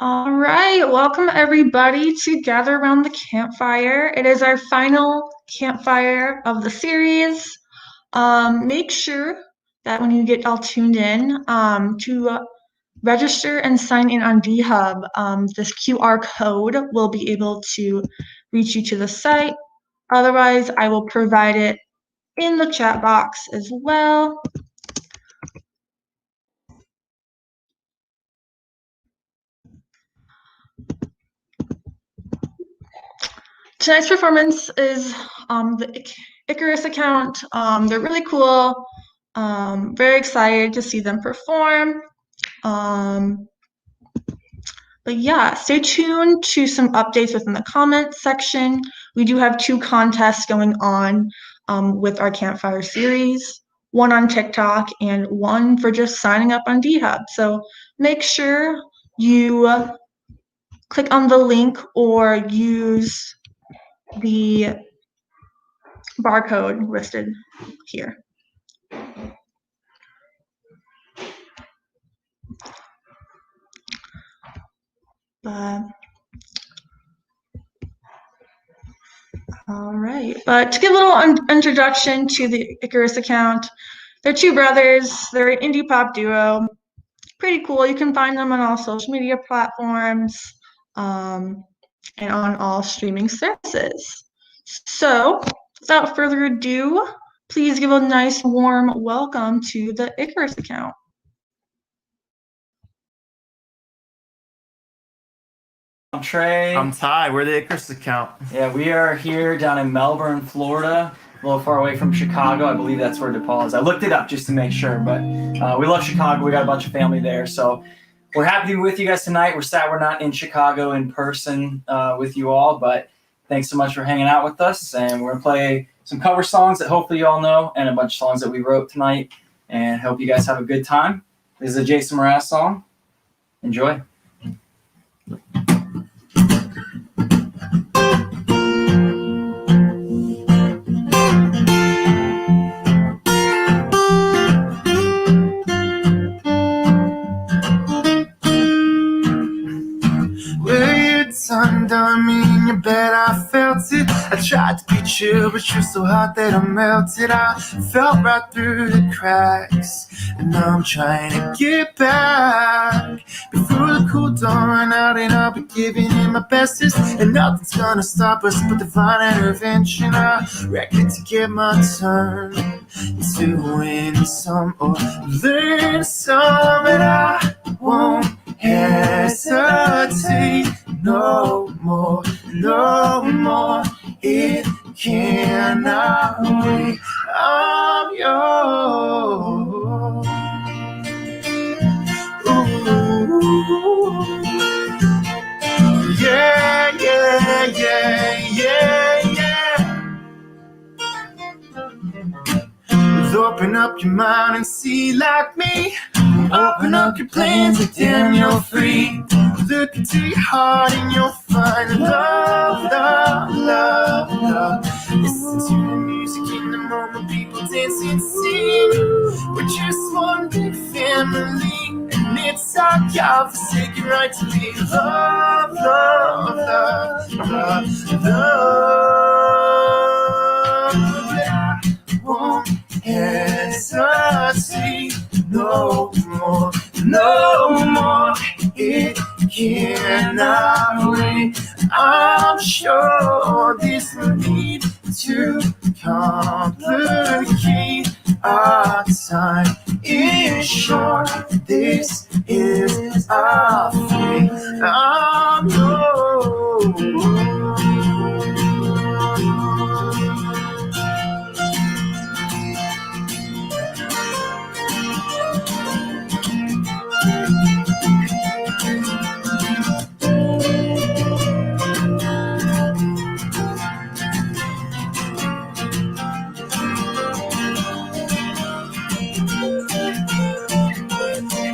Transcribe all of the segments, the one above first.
All right, welcome everybody to gather around the campfire. It is our final campfire of the series. Make sure that when you get all tuned in, to register and sign in on DHub. This QR code will be able to reach you to the site. Otherwise, I will provide it in the chat box as well. Tonight's performance is the Icarus account. They're really cool. Very excited to see them perform. But yeah, stay tuned to some updates within the comments section. We do have 2 contests going on with our Campfire series, one on TikTok and one for just signing up on DHub. So make sure you click on the link or use the barcode listed here. All right, but to give a little introduction to the Icarus account, they're 2 brothers. They're an indie pop duo. Pretty cool. You can find them on all social media platforms and on all streaming services. So, without further ado, please give a nice warm welcome to the Icarus account. I'm Trey. I'm Ty. We're the Icarus account. Yeah, we are here down in Melbourne, Florida, a little far away from Chicago. I believe that's where DePaul is. I looked it up just to make sure, but we love Chicago. We got a bunch of family there, so we're happy to be with you guys tonight. We're sad we're not in Chicago in person with you all, but thanks so much for hanging out with us. And we're going to play some cover songs that hopefully you all know and a bunch of songs that we wrote tonight, and hope you guys have a good time. This is a Jason Mraz song. Enjoy. Under me in your bed, I felt it. I tried to be chill, but you're so hot that I melted. I felt right through the cracks, and now I'm trying to get back before the cool dawn run out, and I'll be giving it my bestest, and nothing's gonna stop us but divine intervention. I reckon to get my turn to win some or learn some, and I won't hesitate no more, no more. It cannot wait. I'm yours. Ooh. Yeah, yeah, yeah, yeah, yeah. Open up your mind and see like me. Open up your plans and damn you're free. Look into your heart and you'll find love, love, love, love. Listen to the music in the moment, people dance and sing. We're just one big family, and it's our God-forsaken right to be love, love, love, love, love. I won't hesitate no more, no more. It cannot wait. I'm sure this will need to complicate. Our time is short. This is our fate. I'm yours.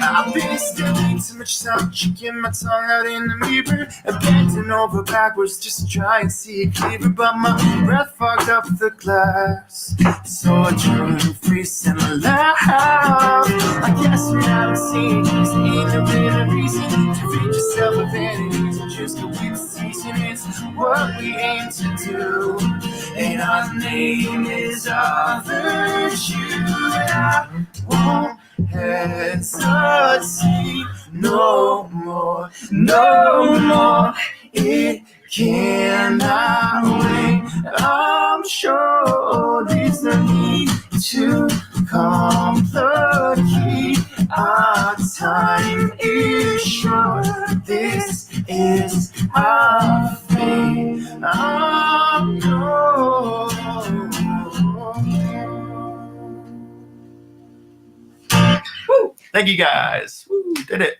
I've been spending too much time checking my tongue out in the mirror and bending over backwards just to try and see it clearer. But my breath fogged up the glass, so I drew in free and loud. I guess we haven't seen it, 'cause there ain't no better reason to rid yourself of vanities and just go with the season. It's what we aim to do, and our name is our virtue. And I won't hesitate no more, no more. It cannot wait. I'm sure there's no need to complicate. Our time is short. This is our fate. No. Woo. Thank you guys. Woo, did it.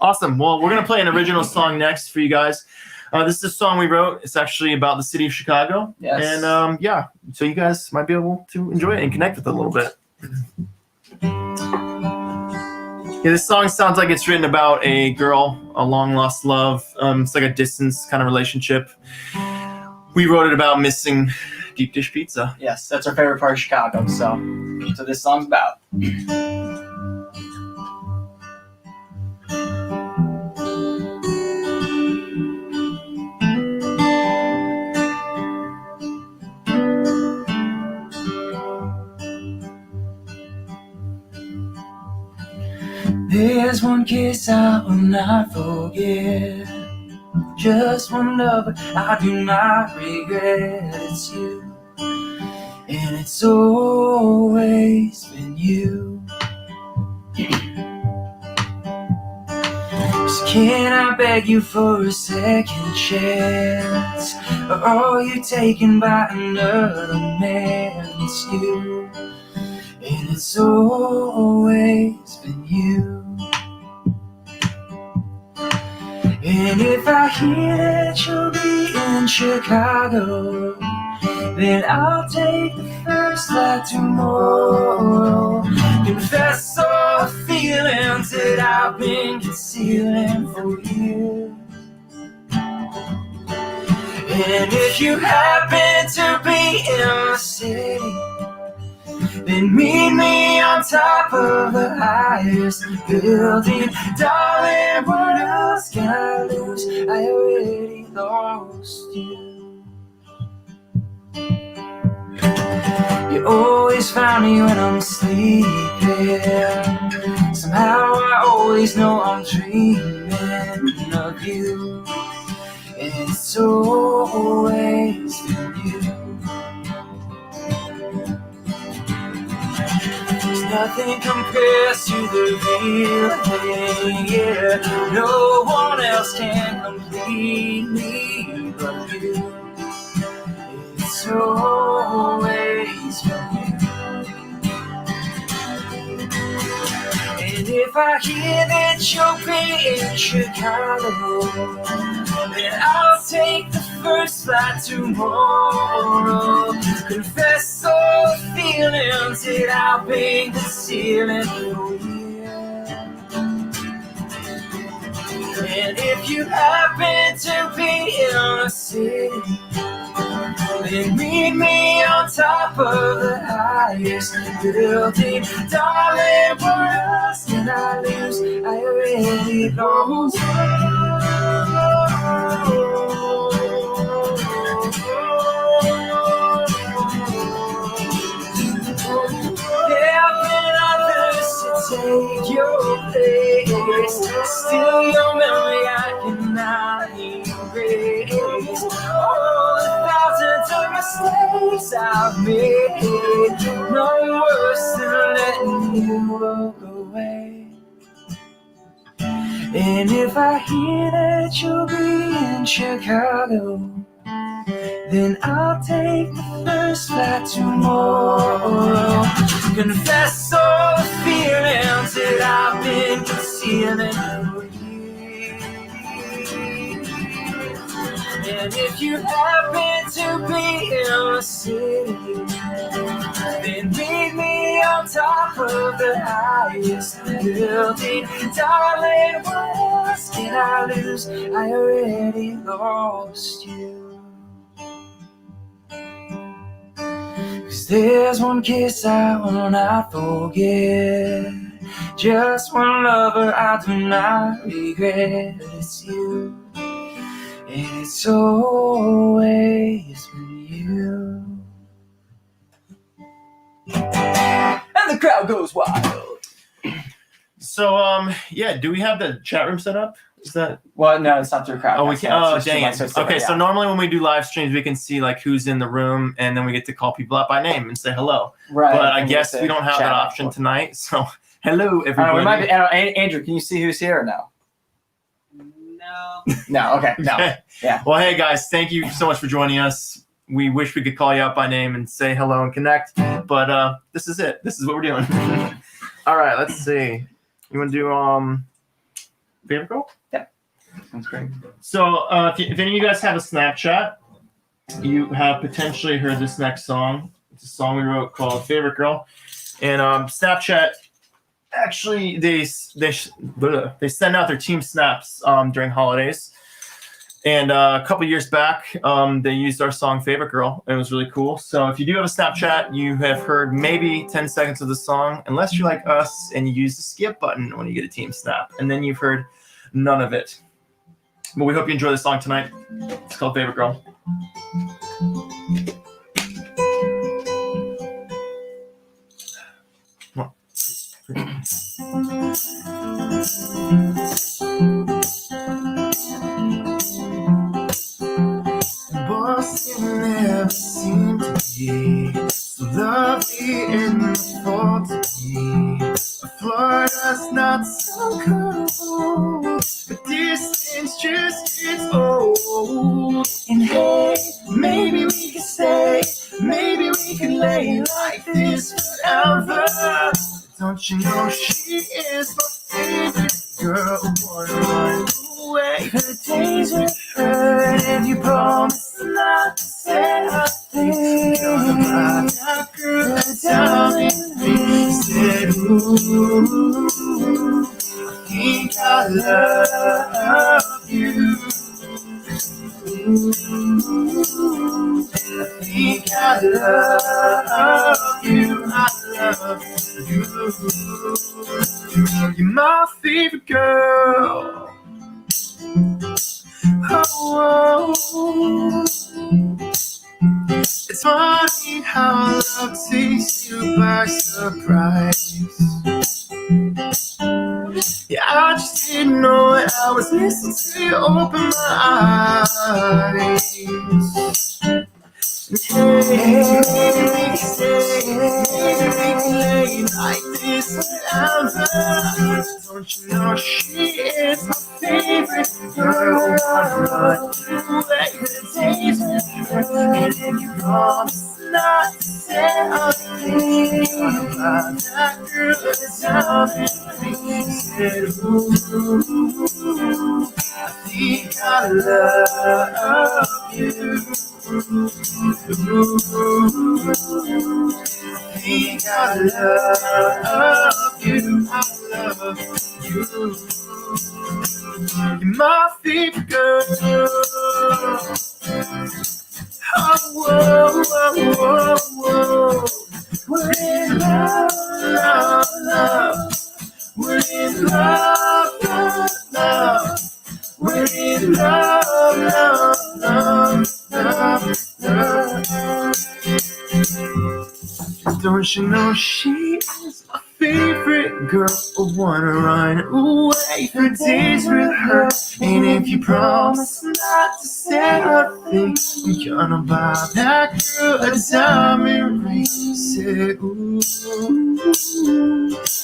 Awesome. Well, we're going to play an original song next for you guys. This is a song we wrote. It's actually about the city of Chicago. Yes. And yeah, so you guys might be able to enjoy it and connect with it a little bit. Yeah, this song sounds like it's written about a girl, a long lost love. It's like a distance kind of relationship. We wrote it about missing deep dish pizza. Yes, that's our favorite part of Chicago. So this song's about. There's one kiss I will not forget, just one lover I do not regret. It's you, and it's always been you. So can I beg you for a second chance, or are you taken by another man? It's you, and it's always been you. And if I hear that you'll be in Chicago, then I'll take the first flight tomorrow. Confess all the feelings that I've been concealing for years. And if you happen to be in the city, then meet me on top of the highest building. Darling, what else can I lose? I already lost you. You always find me when I'm sleeping. Somehow I always know I'm dreaming of you, and it's always been you. Nothing compares to the real thing, yeah. No one else can complete me but you. It's always been you. And if I hear that you'll be in Chicago, then I'll take the first flight tomorrow. Confess all the feelings that I've been concealing for years. And if you happen to be in a city, then meet me on top of the highest building. Darling, what else can I lose? I already lost. There have been others to take your place. Still your memory I cannot erase. Oh, the thousands of mistakes I've made, no worse than letting you walk away. And if I hear that you'll be in Chicago, then I'll take the first flight tomorrow. Confess all the feelings that I've been concealing for years. And if you happen to be in a city, then meet me on top of the highest building. Darling, what else can I lose? I already lost you. 'Cause there's one kiss I will not forget, just one lover I do not regret. It's you, and it's always been you. And the crowd goes wild. So, yeah, do we have the chat room set up? Is that? Well, no, it's not through crowd. Oh, we can. Oh, dang it. Okay, so normally when we do live streams, we can see like who's in the room, and then we get to call people out by name and say hello. Right. But I guess we don't have that option tonight. So, hello everybody. We might be, Andrew, can you see who's here or no? No. No. Okay. No. Yeah. Well, hey guys, thank you so much for joining us. We wish we could call you out by name and say hello and connect, but this is it. This is what we're doing. All right, let's see. You want to do favorite girl? Yeah. That's great. So if any of you guys have a Snapchat, you have potentially heard this next song. It's a song we wrote called Favorite Girl. And Snapchat, actually, they send out their team snaps during holidays. And a couple years back, they used our song Favorite Girl. And it was really cool. So if you do have a Snapchat, you have heard maybe 10 seconds of the song, unless you're like us and you use the skip button when you get a team snap. And then you've heard none of it. But we hope you enjoy the song tonight. It's called Favorite Girl. Boston never seemed to be so lovely in the fall to me. Florida's not so cold, but distance just gets old. And hey, maybe we could stay, maybe we could lay like this forever. Don't you know she is my favorite girl? Wanna run away her days with her, and you promise not to say a thing. That girl down in me said, ooh, I think I love you. Ooh, I think I love you. I love you. You're my favorite girl. Oh, it's funny how love takes you by surprise. Yeah, I just didn't know it. I was listening to you open my eyes. Hey, maybe we can stay, maybe we can lay like this forever. Don't you know she is my favorite girl? I run away the days with her, and then you promise not to say a thing about that girl that's down in me. Said, ooh, I think I love you. Ooh, I think I love you. I love you. You're my favorite girl. Oh, whoa, whoa, whoa. We're in love, love, love. We're in love, love, love. We're in love, love, love, love, love. Don't you know she is my favorite girl? I wanna run away for days with her. And if you promise not to say a thing, I'm gonna buy that girl a diamond ring. Say, ooh,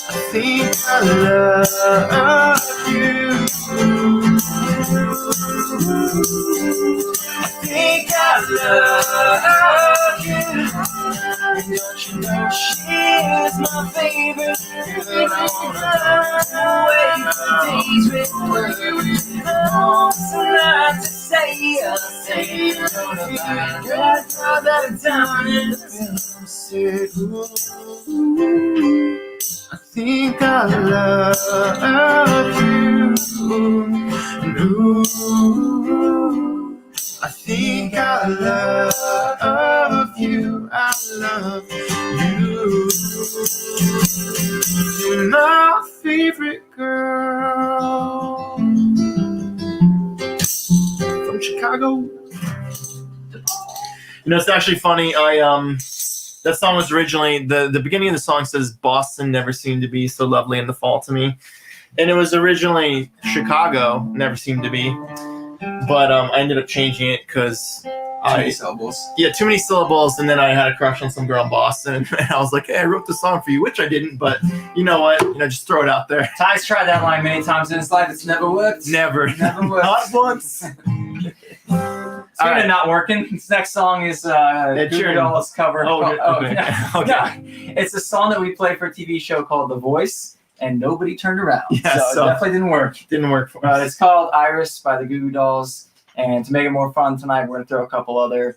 I think I love you. I think I love you. Don't you know she is my favorite girl? I wanna away for days with her. So not to say a thing. Girl, that I'm down in the film. Said, ooh, I think I love you. Ooh, I think I love you. I love you. to my favorite girl from Chicago. You know, it's actually funny. That song was originally the beginning of the song says Boston never seemed to be so lovely in the fall to me, and it was originally Chicago never seemed to be, but I ended up changing it because too many syllables, and then I had a crush on some girl in Boston, and I was like, hey, I wrote this song for you, which I didn't, but you know what? Just throw it out there. Ty's tried that line many times in his life. It's never worked. Never worked. Not once. Speaking of not working, this next song is Goo Dolls cover. Okay. Yeah. It's a song that we played for a TV show called The Voice, and nobody turned around. Yeah, so it definitely didn't work. Didn't work for us. It's called Iris by the Goo Goo Dolls, and to make it more fun tonight, we're going to throw a couple other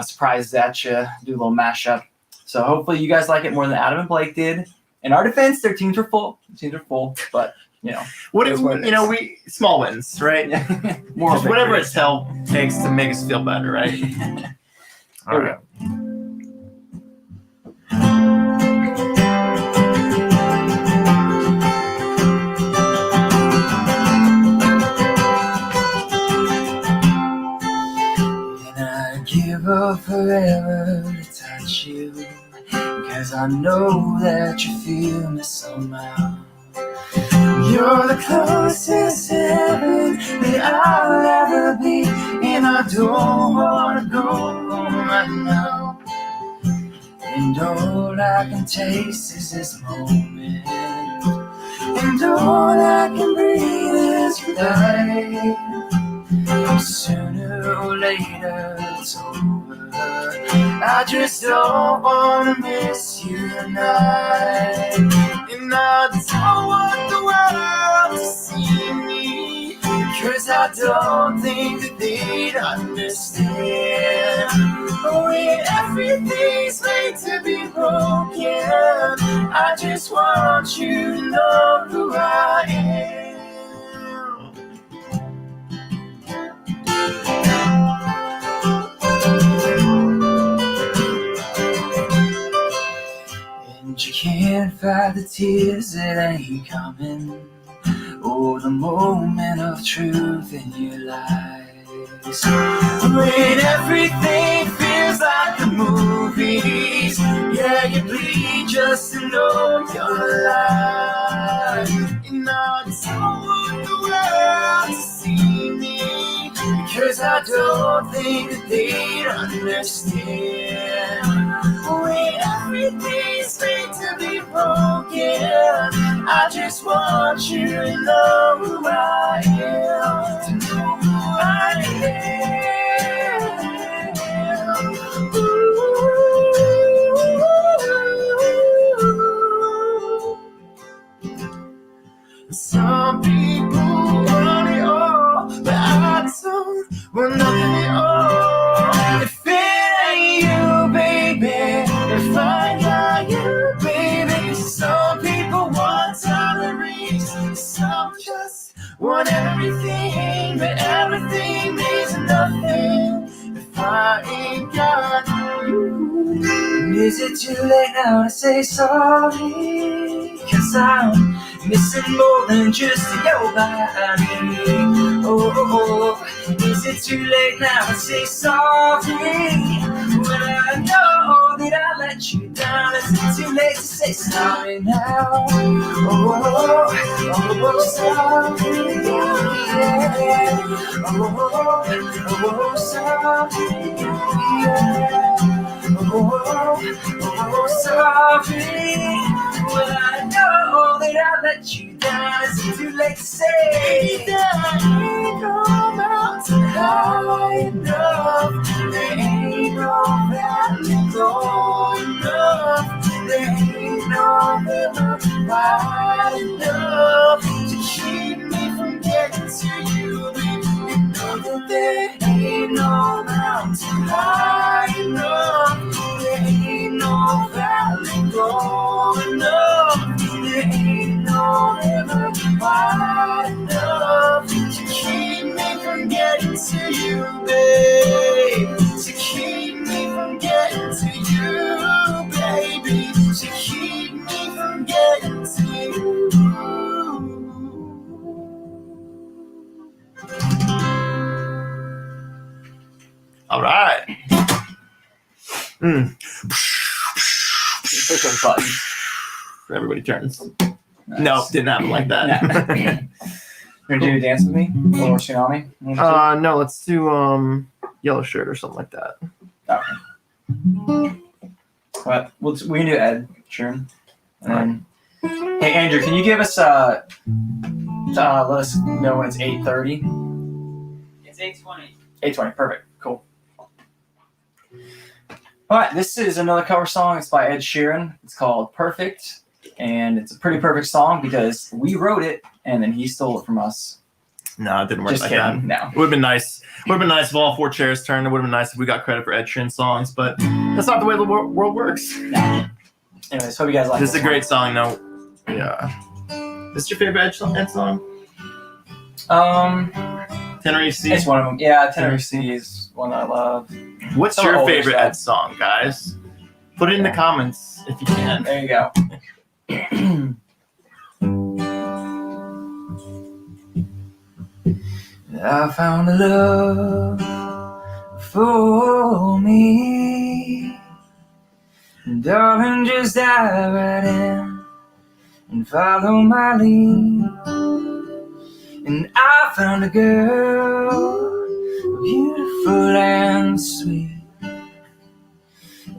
surprises at you, do a little mashup. So hopefully you guys like it more than Adam and Blake did. In our defense, their teams are full. But we small wins, right? More just whatever it takes to make us feel better, right? All right. And I'd give up forever to touch you, 'cause I know that you feel me somehow. You're the closest to heaven that I'll ever be, and I don't wanna go home right now. And all I can taste is this moment, and all I can breathe is your light. Sooner or later it's over. I just don't wanna miss you tonight. And I don't want the world to see me, 'cause I don't think that they'd understand. When everything's made to be broken, I just want you to know who I am. And you can't fight the tears that ain't coming, or the moment of truth in your lies. When everything feels like the movies, yeah, you bleed just to know you're alive. And I don't want the world to see me, because I don't think that they'd understand. When everything's made to be broken, I just want you to know who I am, to know who I am. Ooh. Some people want it all, but I don't want nothing at all. If it ain't you, baby, if I got you, baby. Some people want tolerance, some just want everything, but everything means nothing if I ain't got you. Is it too late now to say sorry? 'Cause I'm missing more than just your body. Oh, is it too late now to say sorry? When I know that I let you down, is it too late to say sorry now? Oh, sorry, yeah. Oh, sorry, yeah. Oh, sorry. When I know that I let you down, is it too late to say that ain't no mountain high enough? There ain't no valley low enough. There ain't no river wide enough to keep me from getting to you, baby. You know that there ain't no mountain high enough. There ain't no valley low enough. There ain't no river wide enough to keep me from getting to you, babe. To keep me from getting to you, baby. To keep me from getting to you. All right. Push those buttons. Everybody turns. Nice. No, didn't happen like that. You're gonna do a dance with me? Or tsunami? No, let's do yellow shirt or something like that. Okay. Well, we can do Ed Sheeran. And then, hey Andrew, can you give us let us know when it's 8:30? It's 8:20. 8:20, perfect, cool. All right, this is another cover song. It's by Ed Sheeran. It's called "Perfect," and it's a pretty perfect song because we wrote it and then he stole it from us. No, it didn't work Just like kidding. that. No. It would have been nice. Would have been nice if all four chairs turned. It would have been nice if we got credit for Ed Sheeran songs, but that's not the way the world works. No. Anyways, hope you guys like This is a one. great song, though. Yeah. This is your favorite Ed song? Tenerife Sea? It's one of them. Yeah, Tenerife Sea is one that I love. What's Some your older favorite stuff. Ed song, guys? Put it in the comments if you can. There you go. I found a love for me. Darling, just dive right in and follow my lead. And I found a girl, beautiful and sweet.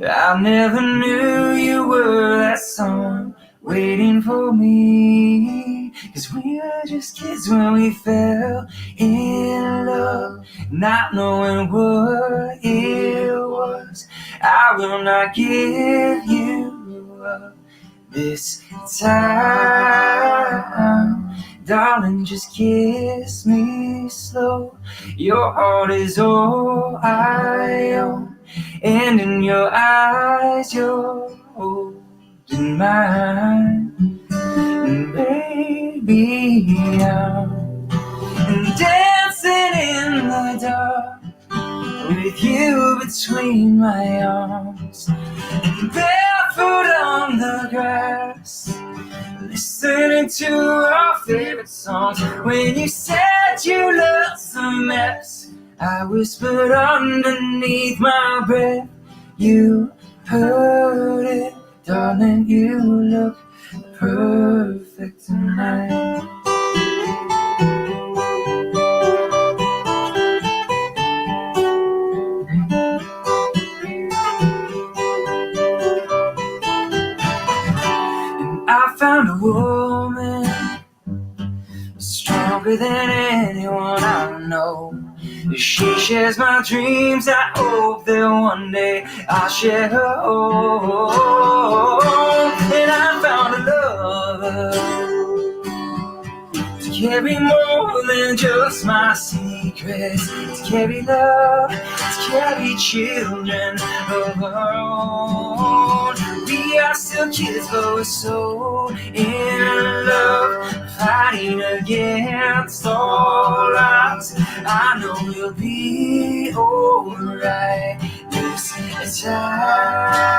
I never knew you were that someone waiting for me. 'Cause we were just kids when we fell in love, not knowing what it was. I will not give you up this time. Darling, just kiss me slow. Your heart is all I own, and in your eyes you're holding mine. And baby, I'm dancing in the dark with you between my arms, and barefoot on the grass, listening to our favorite songs. When you said you loved some mess, I whispered underneath my breath, you heard it, darling, you look perfect tonight. And I found a woman stronger than anyone I know. She shares my dreams. I hope that one day I'll share her home. And I found a lover to carry more than just my secrets, to carry love, to carry children of our own. We are still kids, but we're so in love, fighting against all odds. I know we'll be alright this time.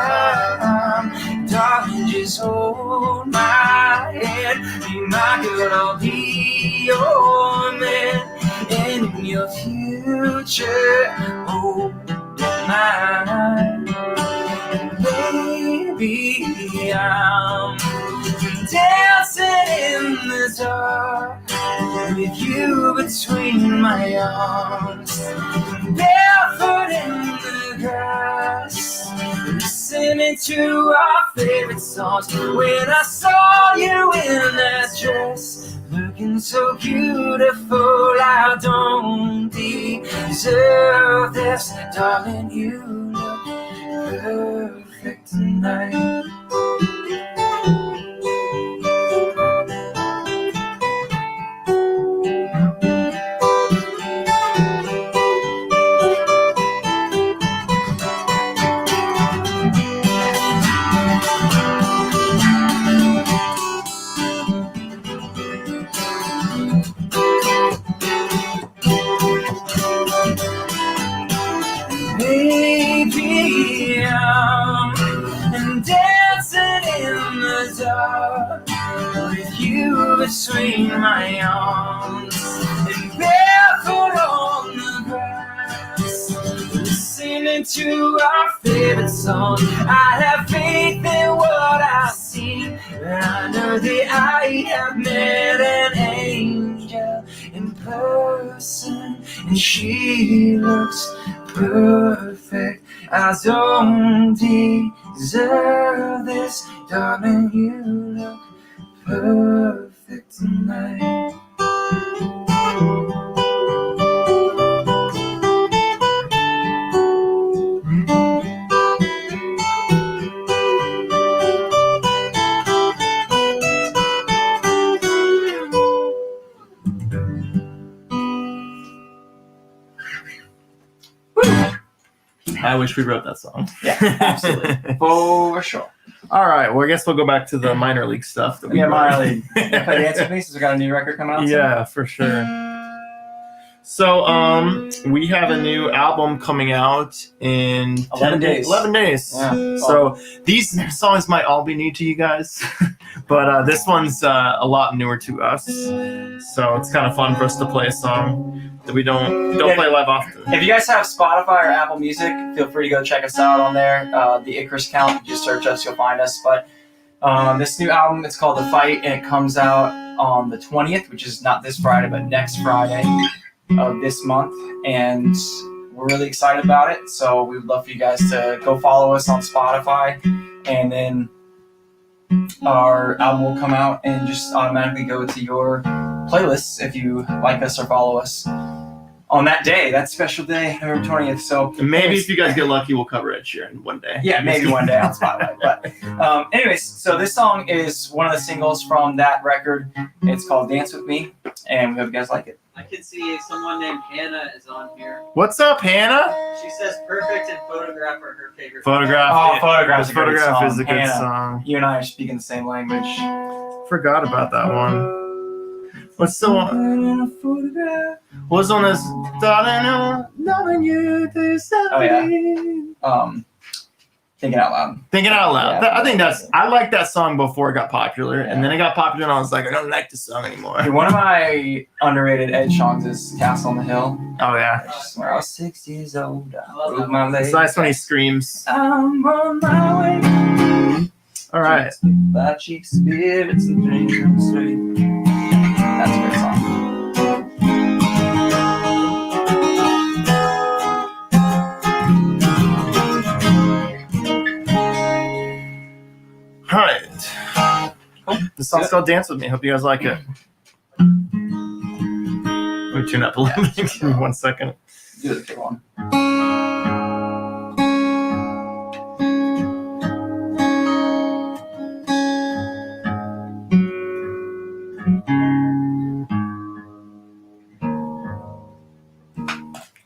Darling, just hold my hand, be my girl, I'll be your man, and in your future, hold mine. Baby, I'm dancing in the dark with you between my arms, barefoot in the grass, listening to our favorite songs. When I saw you in that dress, looking so beautiful, I don't deserve this. Darling, you look perfect tonight. Baby, I'm dancing in the dark with you between my arms, and barefoot on the grass, to our favorite song. I have faith in what I see. I know that I have met an angel in person, and she looks perfect. I don't deserve this, darling. You look perfect tonight. I wish we wrote that song. Yeah, absolutely. For sure. All right. Well, I guess we'll go back to the minor league stuff. That we Yeah, wrote. minor league. Play Dance With Me since we got a new record coming out. Yeah, for sure. So, we have a new album coming out in 11 days. 11 days. Yeah. So these songs might all be new to you guys, but this one's a lot newer to us. So it's kind of fun for us to play a song that we don't play live often. If you guys have Spotify or Apple Music, feel free to go check us out on there. The Icarus Count, just search us, you'll find us. But this new album, it's called The Fight, and it comes out on the 20th, which is not this Friday, but next Friday of this month. And we're really excited about it. So we would love for you guys to go follow us on Spotify, and then our album will come out and just automatically go to your playlists if you like us or follow us on that day, that special day, November 20th. So And maybe if you guys get lucky, we'll cover Ed Sheeran one day. yeah, maybe one day on Spotify. But anyways, so this song is one of the singles from that record. It's called Dance With Me, and we hope you guys like it. I can see someone named Hannah is on here. What's up, Hannah? She says Perfect and Photograph are her favorite. Photograph. Oh, Photograph's a great Photograph song. is a good Hannah, song. You and I are speaking the same language. Forgot about that one. What's the one? What's on this? Darling, loving you this Oh, yeah. Thinking Out Loud. Thinking Out Loud. Yeah. I think I liked that song before it got popular, and then it got popular, and I was like, I don't like this song anymore. Dude, one of my underrated Ed songs is Castle on the Hill. Oh yeah, It's just when I was 6 years old, I love moved that my one. legs. it's nice when he screams. I'm on my way. All right. By cheap spirits and dreams and sweet. That's a great song. All right. The song's called Dance With Me. Hope you guys like it. Let me tune up a little bit. Give me 1 second. Do the good one.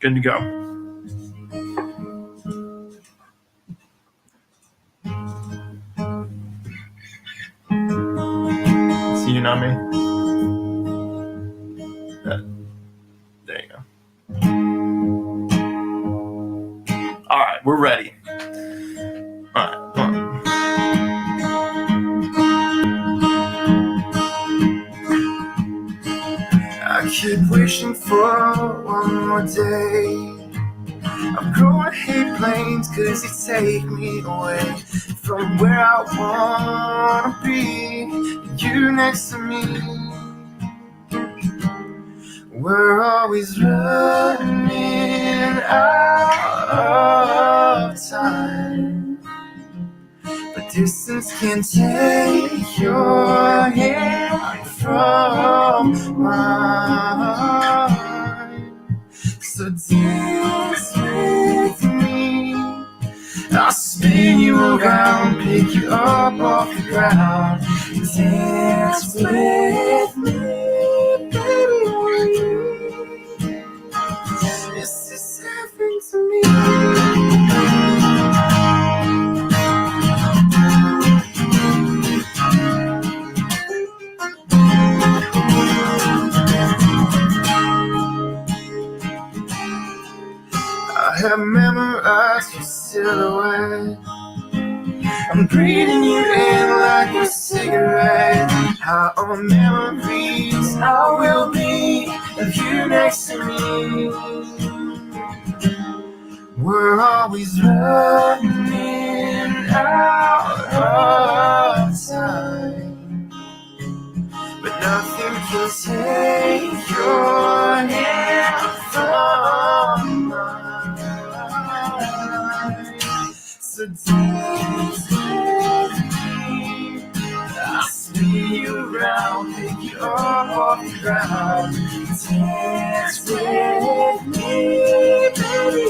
Good to go. See you, not me. There you go. All right, we're ready. All right, come on. I keep wishing for one more day. I'm growing hate planes cause you take me away from where I wanna be. You next to me. We're always running out of time, but distance can take your hand from mine. So dance with me, I'll spin you around, pick you up off the ground. Dance with me, baby, this is heaven to me. I have memorized your silhouette. I'm breathing you in like a cigarette. How our memories, how will be of you next to me. We're always running out of time, but nothing can take your hand from mine. So dance with me, I'll spin you around, pick you up off the ground. Dance with me, baby.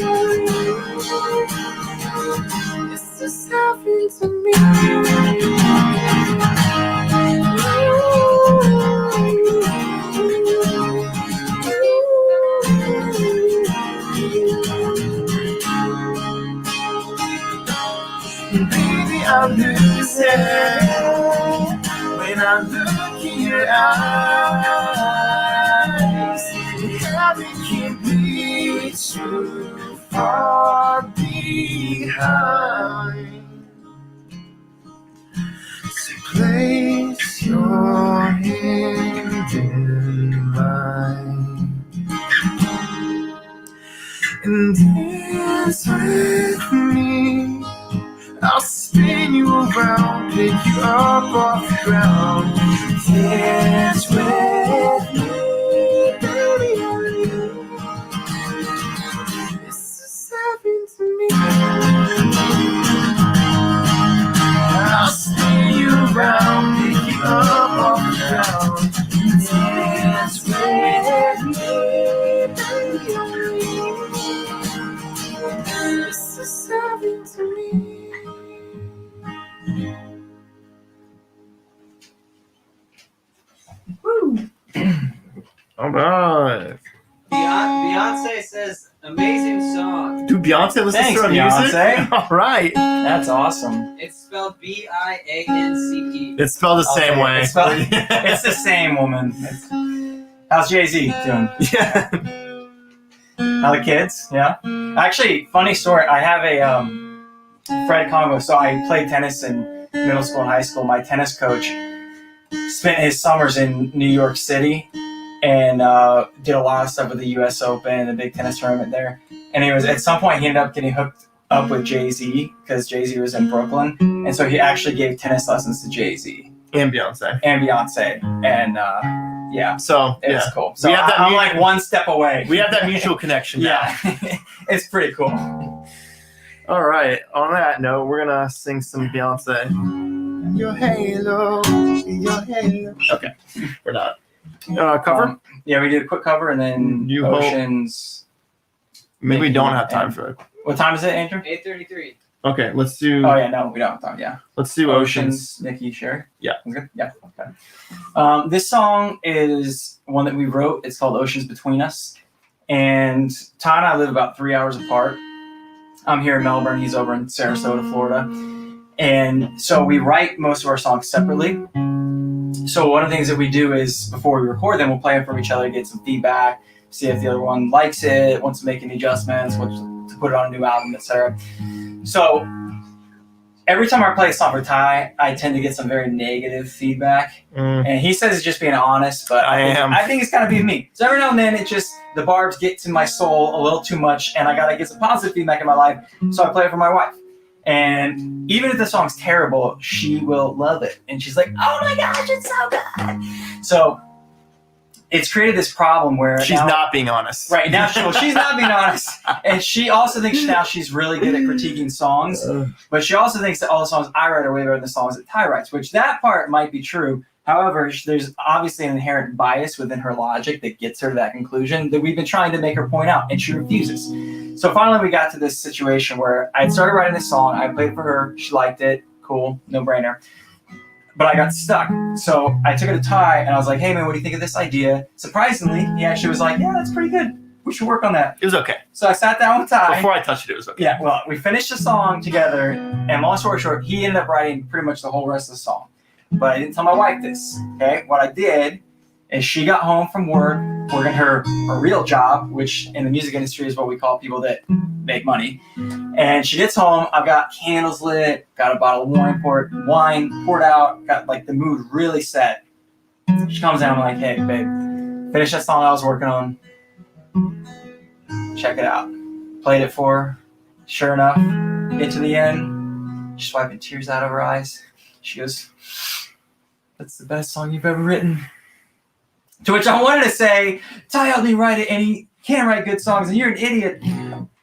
This is happening to me. Baby, I'm losing when I look in your eyes. Heaven can't be too far behind. So place your hand in mine and dance with me. I'll spin you around, pick you up off the ground. Dance with me, baby. This is happening to me. I'll spin you around, pick you up off the ground. Dance with me, baby. This is happening to me. All right. Beyonce says, amazing song. Dude, Beyonce listens Thanks, to our music? Beyonce. All right. That's awesome. It's spelled B-I-A-N-C-E. It's spelled the same way. It's the same woman. How's Jay-Z doing? Yeah. How the kids? Yeah. Actually, funny story. I have a Fred Congo. So I played tennis in middle school and high school. My tennis coach spent his summers in New York City and did a lot of stuff with the U.S. Open, the big tennis tournament there. And he was at some point he ended up getting hooked up with Jay-Z because Jay-Z was in Brooklyn, and so he actually gave tennis lessons to Jay-Z And Beyonce. and yeah, So, it's yeah. cool. So We have that I'm mu- like one step away. We have that mutual connection now. Yeah, it's pretty cool. All right. On that note, we're going to sing some Beyonce. Your halo, your halo. Okay. We're not. Cover? Yeah, we did a quick cover and then You hope- Oceans. Maybe we don't have time for it. What time is it, Andrew? 8:33. Okay, let's do. Oh yeah, no, we don't have time. Yeah. Let's do Oceans. Nikki, sure. Yeah. Sounds good? Yeah. Okay. This song is one that we wrote. It's called Oceans Between Us. And Todd and I live about 3 hours apart. I'm here in Melbourne. He's over in Sarasota, Florida. And so we write most of our songs separately. So one of the things that we do is before we record them, we'll play them for each other, get some feedback, see if the other one likes it, wants to make any adjustments, wants to put it on a new album, etc. So every time I play a song for Ty, I tend to get some very negative feedback. And he says it's just being honest, but I think it's gotta be me. So every now and then the barbs get to my soul a little too much, and I gotta get some positive feedback in my life, so I play it for my wife. And even if the song's terrible, she will love it. And she's like, oh my gosh, it's so good. So it's created this problem where She's not being honest. Right, now she's not being honest. And she also thinks now she's really good at critiquing songs. But she also thinks that all the songs I write are way better than the songs that Ty writes, which that part might be true. However, there's obviously an inherent bias within her logic that gets her to that conclusion that we've been trying to make her point out, and she refuses. So finally we got to this situation where I started writing this song, I played it for her, she liked it, cool, no brainer. But I got stuck. So I took it to Ty and I was like, hey man, what do you think of this idea? Surprisingly, he actually was like, yeah, that's pretty good. We should work on that. It was okay. So I sat down with Ty. Before I touched it was okay. Yeah, well, we finished the song together, and long story short, he ended up writing pretty much the whole rest of the song. But I didn't tell my wife this, okay? What I did is she got home from work, working her real job, which in the music industry is what we call people that make money. And she gets home, I've got candles lit, got a bottle of wine poured out, got like the mood really set. She comes down, I'm like, hey, babe, finish that song I was working on. Check it out. Played it for her. Sure enough, get to the end, she's wiping tears out of her eyes. She goes, "That's the best song you've ever written." To which I wanted to say, Ty helped me write it, and he can't write good songs, and you're an idiot.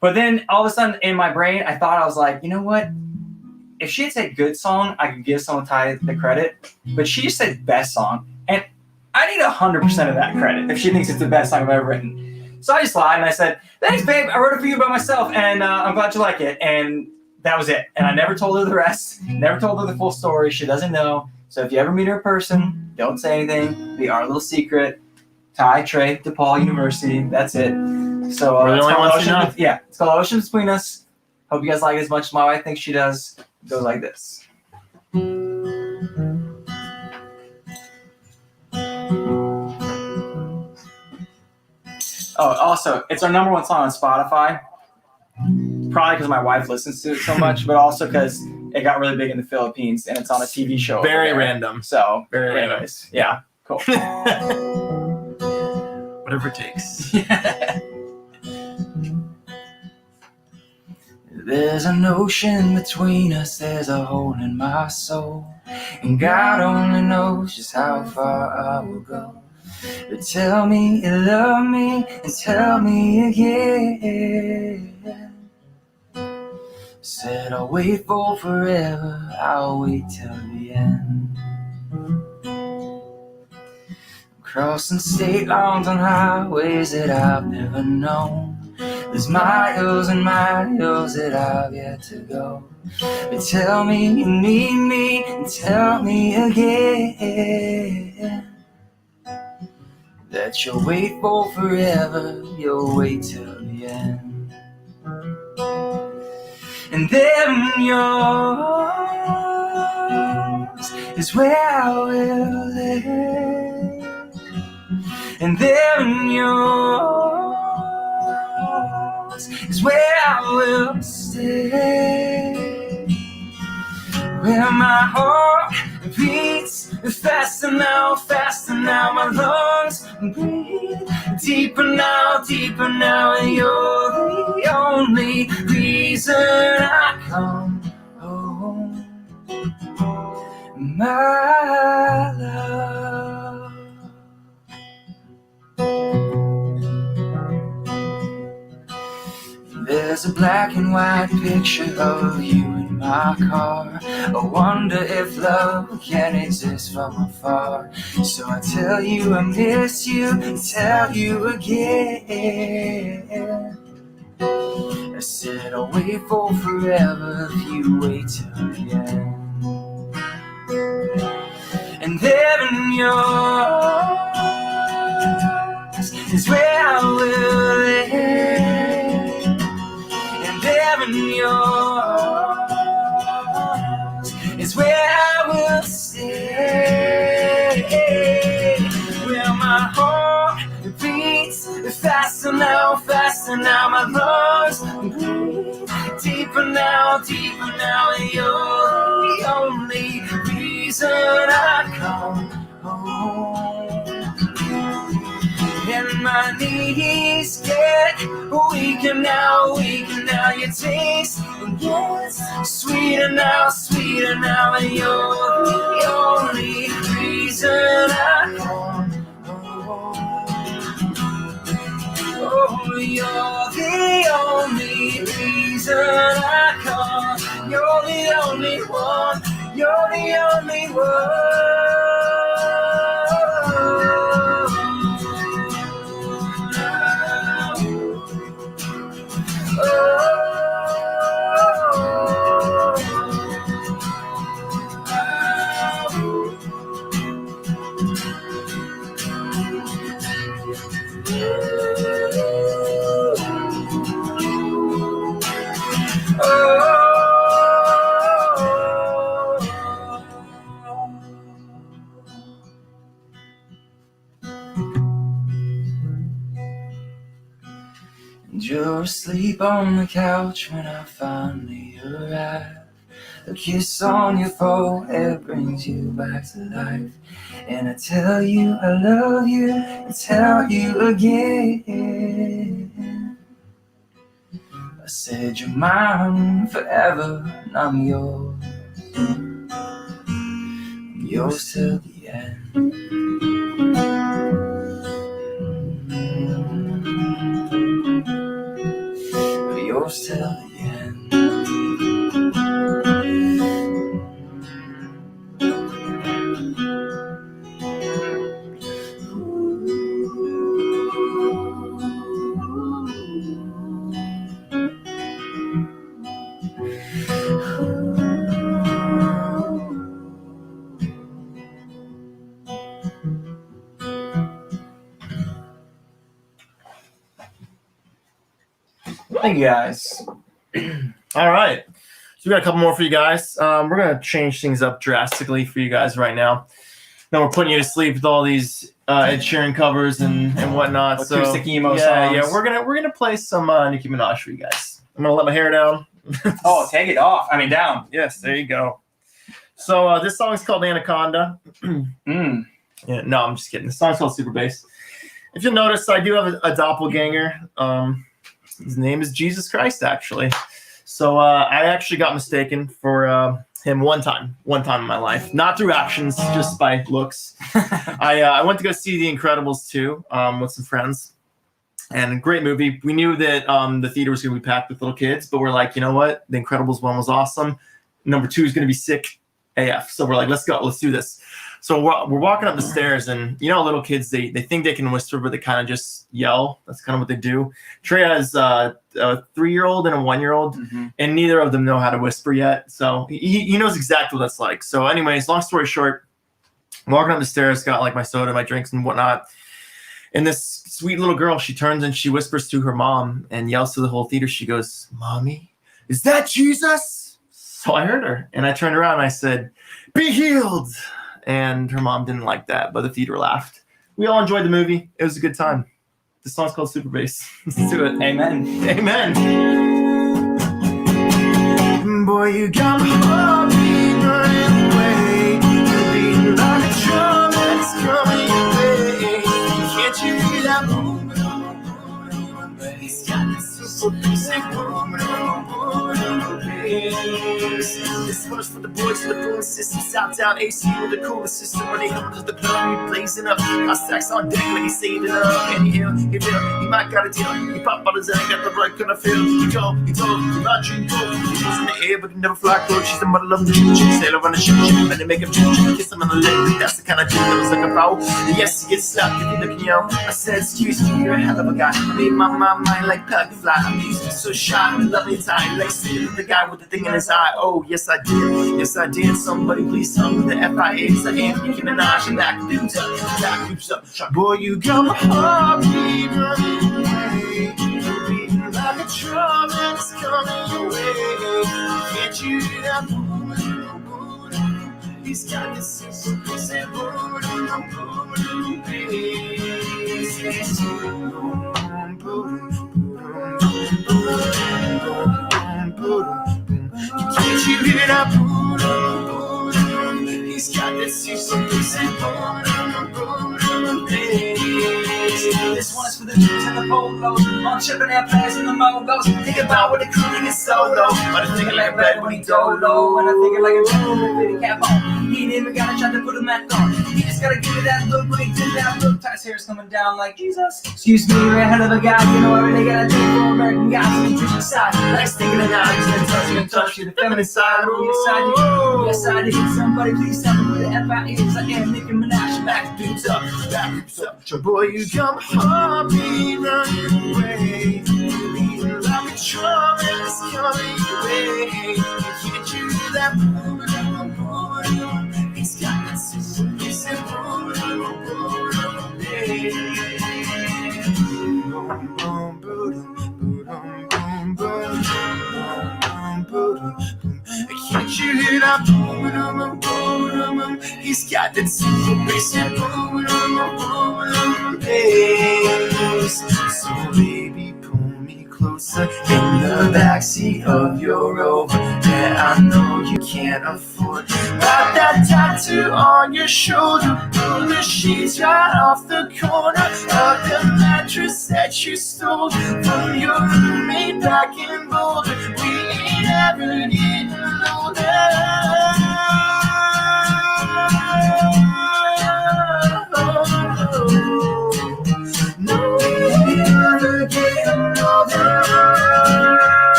But then all of a sudden in my brain, I thought, I was like, you know what? If she had said good song, I could give someone Ty the credit. But she just said best song, and I need 100% of that credit if she thinks it's the best song I've ever written. So I just lied, and I said, "Thanks, babe. I wrote it for you by myself, and I'm glad you like it." And that was it. And I never told her the rest. Never told her the full story. She doesn't know. So if you ever meet her in person, don't say anything. Be our little secret. Ty, Trey, DePaul University. That's it. So We're the only ones who know. Yeah, it's called Ocean Between Us. Hope you guys like it as much as my wife thinks she does. It goes like this. Oh, also, it's our #1 song on Spotify. Probably because my wife listens to it so much, but also because it got really big in the Philippines and it's on a TV show. Very random. So, Very random. anyways, yeah, cool. Whatever it takes. There's an ocean between us, there's a hole in my soul, and God only knows just how far I will go. But tell me you love me, and tell me again. Said I'll wait for forever, I'll wait till the end. Crossing state lines on highways that I've never known. There's miles and miles that I've yet to go. But tell me you need me, and tell me again that you'll wait for forever, you'll wait till the end. And then yours is where I will live. And then yours is where I will stay. Where my heart beats faster now, my lungs breathe deeper now, and you're the only reason I come home, my love. There's a black and white picture of you in my car. I wonder if love can exist from afar. So I tell you I miss you, and tell you again. I said I'll wait for forever if you wait till the end. And then yours is where I will live. And yours is where I will stay. Where my heart beats faster now, my lungs breathe deeper now, and you're the only reason I come home. And my knees get weaker now, your taste gets sweeter now, and you're the only reason I come home. Oh, you're the only reason I come. You're the only one, you're the only one. You're asleep on the couch when I finally arrive. A kiss on your forehead brings you back to life. And I tell you I love you, and tell you again. I said you're mine forever, and I'm yours. Yours till the end. Yours till the end. Thank you guys. All right. So we got a couple more for you guys. We're going to change things up drastically for you guys right now. Now we're putting you to sleep with all these Ed Sheeran covers and whatnot. Acoustic emo songs. Yeah, we're gonna play some Nicki Minaj for you guys. I'm gonna let my hair down. Oh, take it off. I mean, down. Yes, there you go. So this song is called Anaconda. Yeah, no, I'm just kidding. The song's called Super Bass. If you'll notice, I do have a doppelganger. His name is Jesus Christ, actually. So I actually got mistaken for him one time in my life. Not through actions, just by looks. I went to go see The Incredibles 2 with some friends. And a great movie. We knew that the theater was going to be packed with little kids, but we're like, you know what? The Incredibles 1 was awesome. Number 2 is going to be sick AF. So we're like, let's go. Let's do this. So we're walking up the stairs, and you know, little kids, they think they can whisper, but they kind of just yell. That's kind of what they do. Trey has a 3-year-old and a 1-year-old, and neither of them know how to whisper yet. So he knows exactly what that's like. So anyways, long story short, I'm walking up the stairs, got like my soda, my drinks and whatnot. And this sweet little girl, she turns and she whispers to her mom and yells to the whole theater. She goes, "Mommy, is that Jesus?" So I heard her, and I turned around and I said, "Be healed." And her mom didn't like that, but the theater laughed. We all enjoyed the movie. It was a good time. The song's called Super Bass. Let's do it. Amen. Amen. Boy, you got my heart beating running away. You're beating like a drum that's coming your way. Can't you hear that boom, boom, boom, boom? He's got this super basic boom, boom, boom, boom, bass. This one's for the boys in the boom system. Southtown AC with the cooler system. When they come to the club, we blazing up. Our stacks on deck like he's saving up. And you hear, you feel, you might got a deal. You pop bottles and got the right kind of feel. You told, you not dream cool. She's in the air, but you never fly close. She's the mother of the choo choo. Sail her on the ship, and they make him choo choo. Kiss him on the lip. That's the kind of chick that was like a foul. And yes, he gets slapped if you looking out. I said, excuse me, you're a hell of a guy. I made my mind like Pug Fly. I'm used to so shy, I'm lovely time. Like seeing the guy with the thing in his eye. Oh, yes, I did. Yes, I did. Somebody please tell me the FIAs. I am Nicki Minaj and that dudes up. Boy, you got my heart beating running away. You're beating like a drum that's coming your way. Can't you hear that boom, boom, boom? He's got this super pussy boom, boom, boom, bass. Boom, boom, boom, boom, boom, boom. Can't you hear that boom, boom, boom? He's got this super pussy boom, boom, boom, bass. This one is for the dudes and the polos. On chipping out plans in the mogos. Think about when the crooning is solo. But I'm thinking like red when he dolo. And I think it like a gentleman with a fitting cap on. He ain't even gotta try to put a mask on. He just gotta give me that look when he did that look. Tight hair's coming down like Jesus. Excuse me, you're a hell of a guy. You know I really gotta do it for American guys. So you push your side. Like sticking an eye. And touch you. The feminine side. Oh, yes I did. Yes I did. Somebody please tell me who the F.I. is. I am Nicki Minaj. Back dudes up. Back dudes up. Boy, you got my heart beating running away. Beating like a drum that's coming your way. Can't you hear that boom, boom, boom? He's got that super basic boom, boom, boom, bass. Boom, boom, boom, boom, boom, boom, boom, boom, boom. Can't you hear that boom, boom, boom, boom? He's got that super basic boom, boom, boom, bass. So baby, pull me closer in the backseat of your Rover that I know you can't afford. Got that tattoo on your shoulder, pull the sheets right off the corner of the mattress that you stole from your roommate black and bolder. We ain't ever getting older. No, we ain't ever getting older.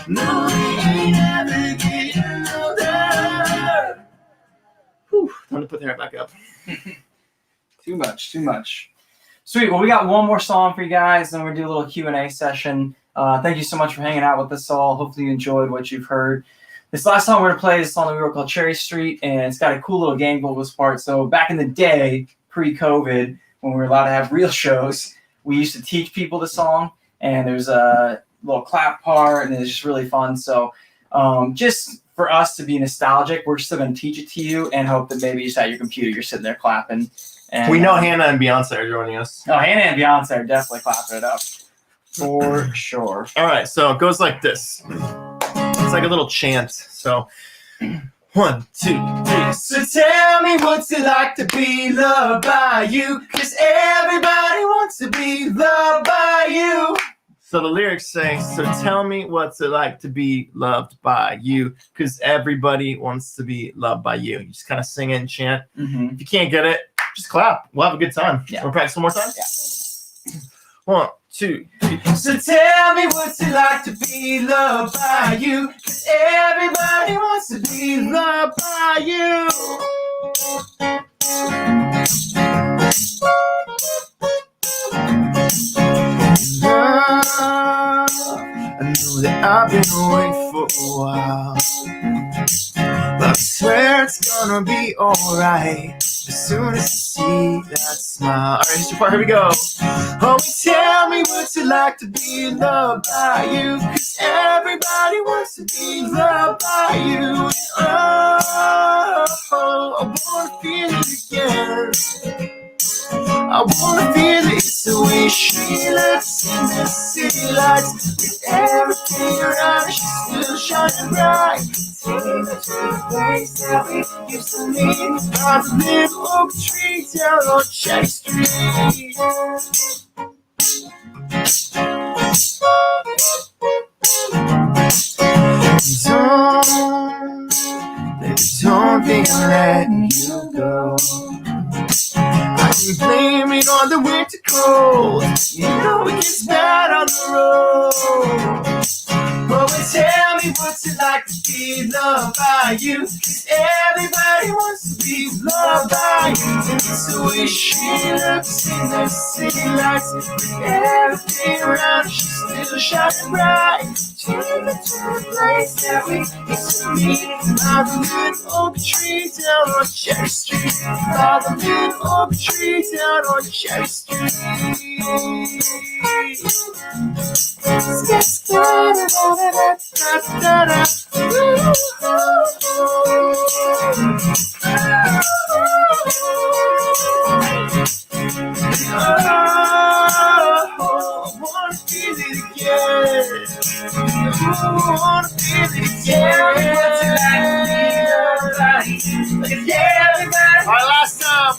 No, we ain't ever getting older. Whew, time to put the hair back up. Too much. Sweet. Well, we got one more song for you guys, then we're gonna do a little Q&A session. Thank you so much for hanging out with us all. Hopefully you enjoyed what you've heard. This last song we're gonna play is a song that we wrote called Cherry Street, and it's got a cool little gang vocals part. So back in the day, pre-COVID, when we were allowed to have real shows, we used to teach people the song, and there's a little clap part, and it's just really fun. So just for us to be nostalgic, we're still gonna teach it to you and hope that maybe just at your computer you're sitting there clapping. And, We know Hannah and Beyonce are joining us. Oh, Hannah and Beyonce are definitely clapping it up. For sure. All right, so it goes like this. It's like a little chant. So, 1, 2, 3. So tell me what's it like to be loved by you, 'cause everybody wants to be loved by you. So the lyrics say, so tell me what's it like to be loved by you, 'cause everybody wants to be loved by you. You just kind of sing it and chant. If you can't get it, just clap. We'll have a good time. Yeah. We'll practice one more time? Yeah. 1, 2, 3. So tell me what's it like to be loved by you, 'cause everybody wants to be loved by you. Love, I know that I've been away for a while, but I swear it's gonna be alright as soon as I see that smile. Alright, here's your part, here we go. Oh, tell me what's it like to be loved by you, 'cause everybody wants to be loved by you. Oh, I wanna feel it again. I wanna feel it the way she looks in the city lights, with everything around her, she's still shining bright. Take me to the place that we used to meet, by the little oak tree down on Cherry Street. Don't think I'm letting you go. I can blame it on the winter cold. You know it gets bad on the road. But tell me what's it like to be loved by you, 'cause everybody wants to be loved by you. And it's the way she looks in the city lights, with everything around her, she's still shining bright. Take me to the place that we used to meet, by the little oak tree down on Cherry Street, by the little oak tree down on Cherry Street. Alright, last time.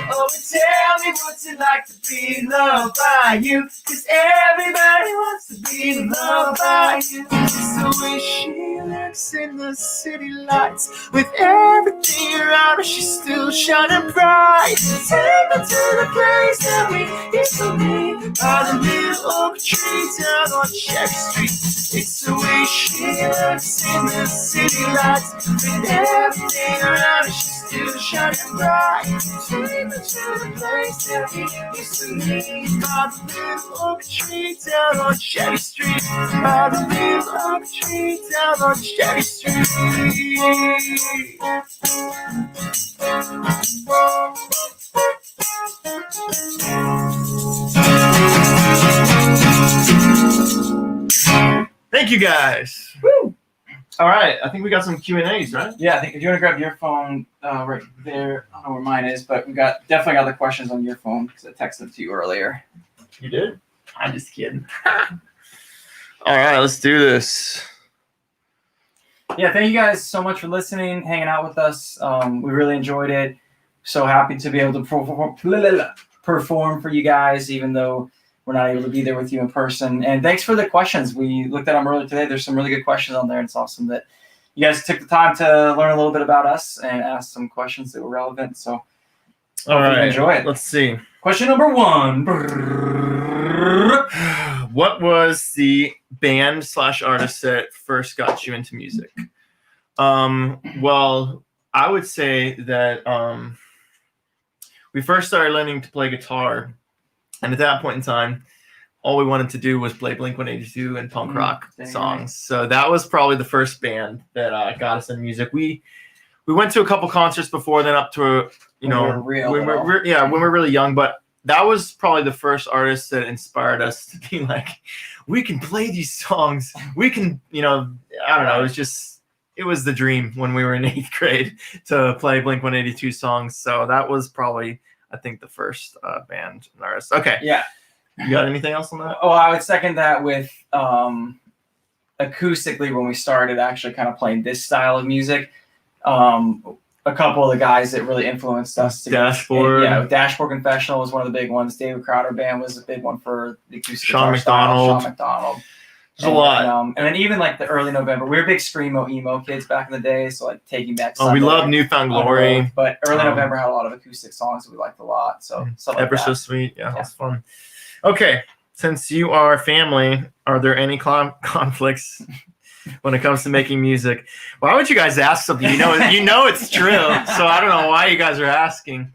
Oh, tell me what's it like to be loved by you, 'cause everybody wants to be loved by you. It's the way she looks in the city lights, with everything around her, she's still shining bright. Take me to the place that we used to meet, by the little oak tree down on Cherry Street. It's the way she looks in the city lights, with everything around her, she's still shining bright. Take me to the place that we used to meet, by the little oak tree down on Cherry Street, by the little oak tree down on Cherry Street. Thank you guys. Woo. All right, I think we got some Q&As, right? Yeah, I think if you want to grab your phone right there, I don't know where mine is, but we definitely got the questions on your phone because I texted them to you earlier. You did? I'm just kidding. All right, let's do this. Yeah, thank you guys so much for listening, hanging out with us. We really enjoyed it. So happy to be able to perform for you guys, even though we're not able to be there with you in person. And thanks for the questions. We looked at them earlier today. There's some really good questions on there. And it's awesome that you guys took the time to learn a little bit about us and ask some questions that were relevant. So All right, enjoy it. Let's see. Question number 1. What was the band / artist that first got you into music? Well, I would say that we first started learning to play guitar, and at that point in time, all we wanted to do was play Blink-182 and punk rock songs. So that was probably the first band that got us into music. We went to a couple concerts before then, up to when we were really young, but that was probably the first artist that inspired us to be like, we can play these songs. We can, I don't know. It was the dream when we were in 8th grade to play Blink-182 songs. So that was probably, I think, the first band and artist. Okay. Yeah. You got anything else on that? Oh, I would second that with acoustically when we started actually kind of playing this style of music. A couple of the guys that really influenced us. Dashboard. Dashboard Confessional was one of the big ones. David Crowder Band was a big one for the acoustic Sean guitar McDonald. Sean McDonald. There's a lot. And then even like the early November, we were big screamo emo kids back in the day. So like Taking Back Oh, Sunday, we love Newfound Glory. But early November had a lot of acoustic songs that we liked a lot. So stuff like Ever that. So Sweet. Yeah, that's fun. Okay. Since you are family, are there any conflicts when it comes to making music? Why would you guys ask something? You know it's true. So I don't know why you guys are asking.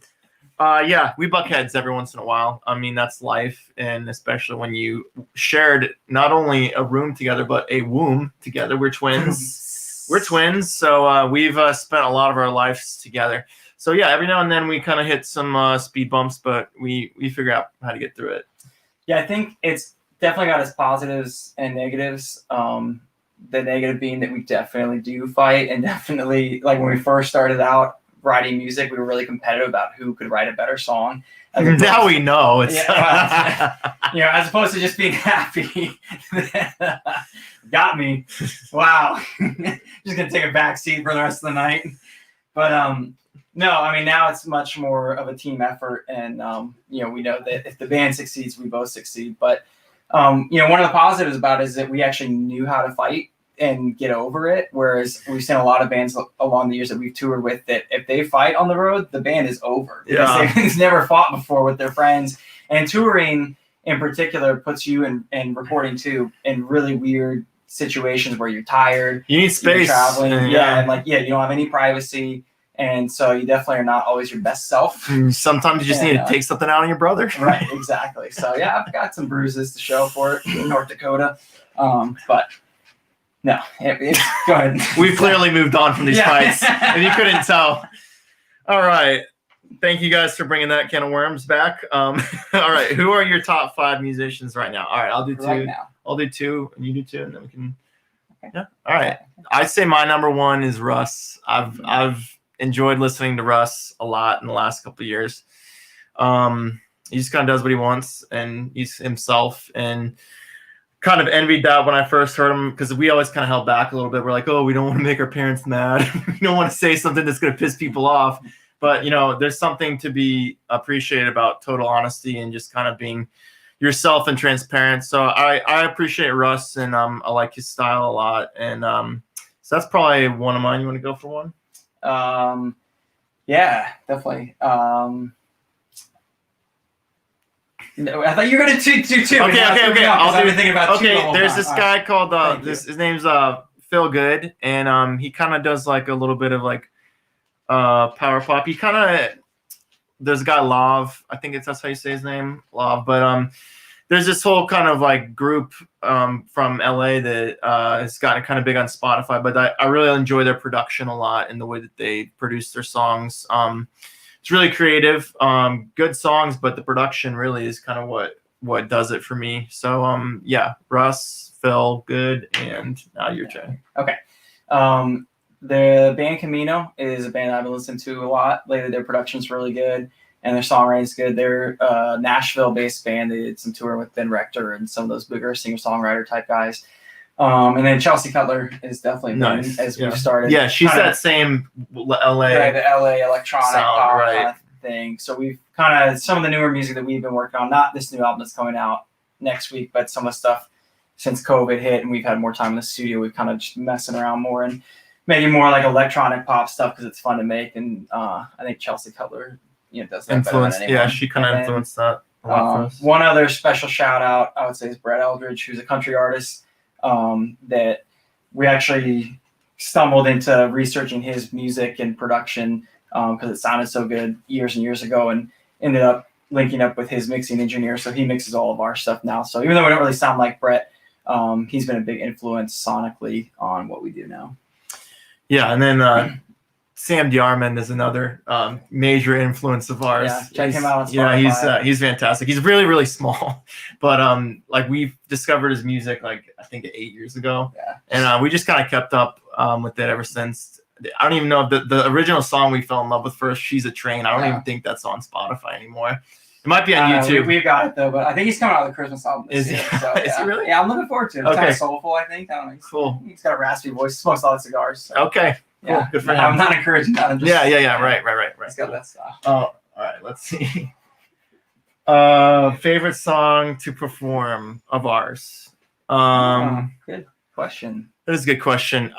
Yeah, we buck heads every once in a while. I mean, that's life, and especially when you shared not only a room together but a womb together. We're twins. So we've spent a lot of our lives together. So yeah, every now and then we kind of hit some speed bumps, but we figure out how to get through it. Yeah, I think it's definitely got its positives and negatives. The negative being that we definitely do fight, and definitely like when we first started out writing music, we were really competitive about who could write a better song. Now we know it's as opposed to just being happy. Got me. Wow. Just gonna take a back seat for the rest of the night. But no, I mean now it's much more of a team effort, and we know that if the band succeeds, we both succeed. But one of the positives about it is that we actually knew how to fight and get over it. Whereas we've seen a lot of bands along the years that we've toured with that if they fight on the road, the band is over. Because they've never fought before with their friends. And touring in particular puts you and recording too in really weird situations where you're tired. You need space. You're traveling. And you don't have any privacy. And so you definitely are not always your best self. Sometimes you just need to take something out on your brother. Right, exactly. So yeah, I've got some bruises to show for it in North Dakota. But no, go ahead. We've clearly moved on from these fights, and you couldn't tell. All right. Thank you guys for bringing that can of worms back. All right. Who are your top 5 musicians right now? All right. I'll do 2. Right now. I'll do 2, and you do 2, and then we can. Okay. Yeah. All right. I'd say my number 1 is Russ. I've enjoyed listening to Russ a lot in the last couple of years. He just kind of does what he wants, and he's himself, and kind of envied that when I first heard him, because we always kind of held back a little bit. We're like, oh, we don't want to make our parents mad. We don't want to say something that's going to piss people off. But, there's something to be appreciated about total honesty and just kind of being yourself and transparent. So I appreciate Russ, and I like his style a lot. And so that's probably one of mine. You want to go for one? Yeah, definitely. No, I thought you were gonna do 2. Okay. I've been thinking about 2. There's this guy called his name's Phil Good, and he kind of does like a little bit of like power pop. He kind of there's a guy Lav, I think that's how you say his name, Lav. But there's this whole kind of like group from LA that has gotten kind of big on Spotify. But I really enjoy their production a lot and the way that they produce their songs. It's really creative, good songs, but the production really is kind of what does it for me. So yeah, Russ, Phil, Good, and now your turn. Okay. The band Camino is a band I've been listening to a lot lately. Their production's really good, and their songwriting's good. They're a Nashville-based band. They did some touring with Ben Rector and some of those bigger singer-songwriter type guys. And then Chelsea Cutler is definitely Nice. been, as Yeah. we've started. Yeah, she's kinda- that same LA. right, the LA electronic sound, pop right. kind of thing. So we've kind of some of the newer music that we've been working on, not this new album that's coming out next week, but some of the stuff since COVID hit and we've had more time in the studio, we've kind of just messing around more and making more like electronic pop stuff because it's fun to make. And I think Chelsea Cutler, does that Influence. better than anyone. Yeah, she kind of And then, influenced that a lot for us. one other special shout out, I would say, is Brett Eldridge, who's a country artist that we actually stumbled into researching his music and production because it sounded so good years and years ago, and ended up linking up with his mixing engineer. So he mixes all of our stuff now. So even though we don't really sound like Brett, he's been a big influence sonically on what we do now. Yeah, and then Sam Diarmond is another major influence of ours. Yeah, check him out on Spotify. Yeah, he's fantastic. He's really, really small, but like we've discovered his music like I think 8 years ago, Yeah. and we just kind of kept up with it ever since. I don't even know if the original song we fell in love with first, "She's a Train." I don't even think that's on Spotify anymore. It might be on YouTube. We've got it though, but I think he's coming out with a Christmas album this Is he? year. So, Is he really? Yeah, I'm looking forward to it. It's Okay. kind of soulful, I think. I don't know. Cool. He's got a raspy voice. Smokes a lot of cigars. So, Okay. Cool. yeah, Good for him. I'm not encouraging that. I'm just, Yeah. Right. He's got that stuff. Oh, all right. Let's see. Favorite song to perform of ours. Good question. That is a good question.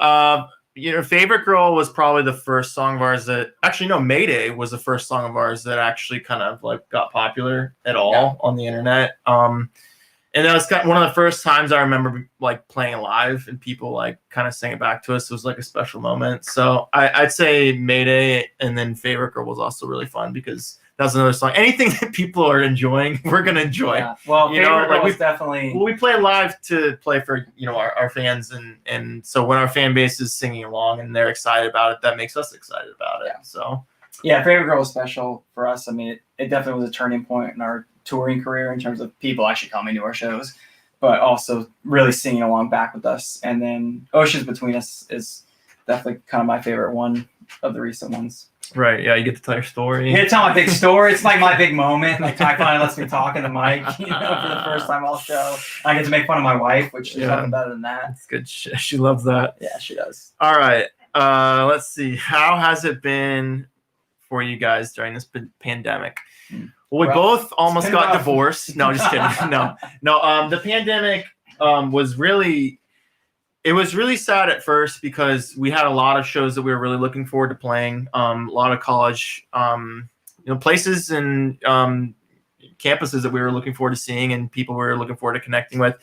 Favorite Girl was probably the first song of ours that actually no, Mayday was the first song of ours that actually kind of like got popular at all on the internet. And that was kind of one of the first times I remember like playing live and people like kind of sang it back to us. It was like a special moment. So I'd say Mayday, and then Favorite Girl was also really fun because that was another song. Anything that people are enjoying, we're gonna enjoy. Yeah. Well, You know, Favorite like Girl is definitely. Well, we play live to play for our fans, and so when our fan base is singing along and they're excited about it, that makes us excited about it. Yeah. So Yeah, Favorite Girl was special for us. I mean, it definitely was a turning point in our touring career in terms of people actually coming to our shows, but also really singing along back with us. And then Oceans Between Us is definitely kind of my favorite one of the recent ones. right, yeah, you get to tell your story. Yeah, tell my big story. It's like my big moment. Like Ty finally lets me talk in the mic, for the first time all show. I get to make fun of my wife, which is nothing better than that. That's good. She loves that. Yeah, she does. All right, let's see. How has it been for you guys during this pandemic? Well, we both almost got rough. divorced. No, just kidding. No. The pandemic was really sad at first because we had a lot of shows that we were really looking forward to playing. A lot of college, places and campuses that we were looking forward to seeing and people we were looking forward to connecting with.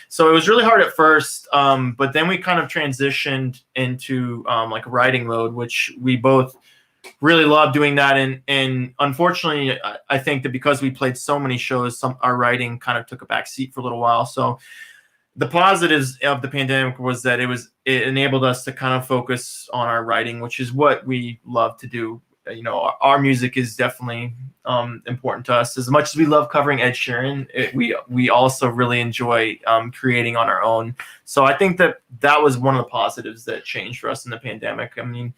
So it was really hard at first, but then we kind of transitioned into like writing mode, which we both really love doing that. And unfortunately, I think that because we played so many shows, our writing kind of took a back seat for a little while. So the positives of the pandemic was that it enabled us to kind of focus on our writing, which is what we love to do. Our music is definitely important to us. As much as we love covering Ed Sheeran, we also really enjoy creating on our own. So I think that was one of the positives that changed for us in the pandemic. I mean,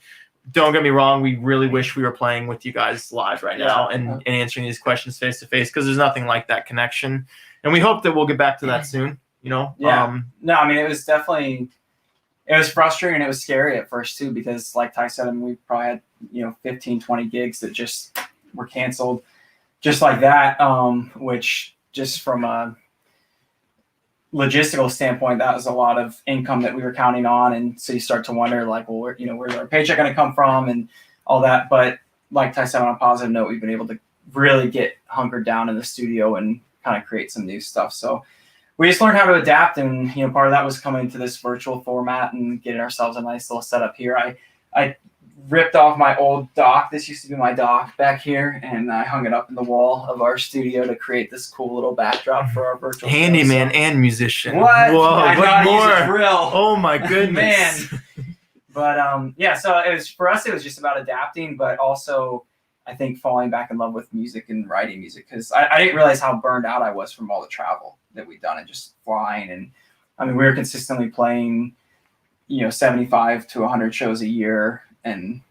don't get me wrong, we really wish we were playing with you guys live right now and answering these questions face to face, because there's nothing like that connection. And we hope that we'll get back to that soon, No, I mean, it was frustrating and it was scary at first too, because like Ty said, I mean, we probably had 15, 20 gigs that just were canceled just like that, which just from a logistical standpoint, that was a lot of income that we were counting on. And so you start to wonder like, well, where's our paycheck going to come from and all that. But like Ty said, on a positive note, we've been able to really get hunkered down in the studio and kind of create some new stuff. So we just learned how to adapt. And, part of that was coming to this virtual format and getting ourselves a nice little setup here. I ripped off my old dock. This used to be my dock back here, and I hung it up in the wall of our studio to create this cool little backdrop for our virtual handyman and musician. What? Whoa, I know what how to use a more? drill. Oh my goodness. Man. But so it was, for us, it was just about adapting, but also I think falling back in love with music and writing music, because I didn't realize how burned out I was from all the travel that we'd done and just flying. And I mean, we were consistently playing 75 to 100 shows a year, and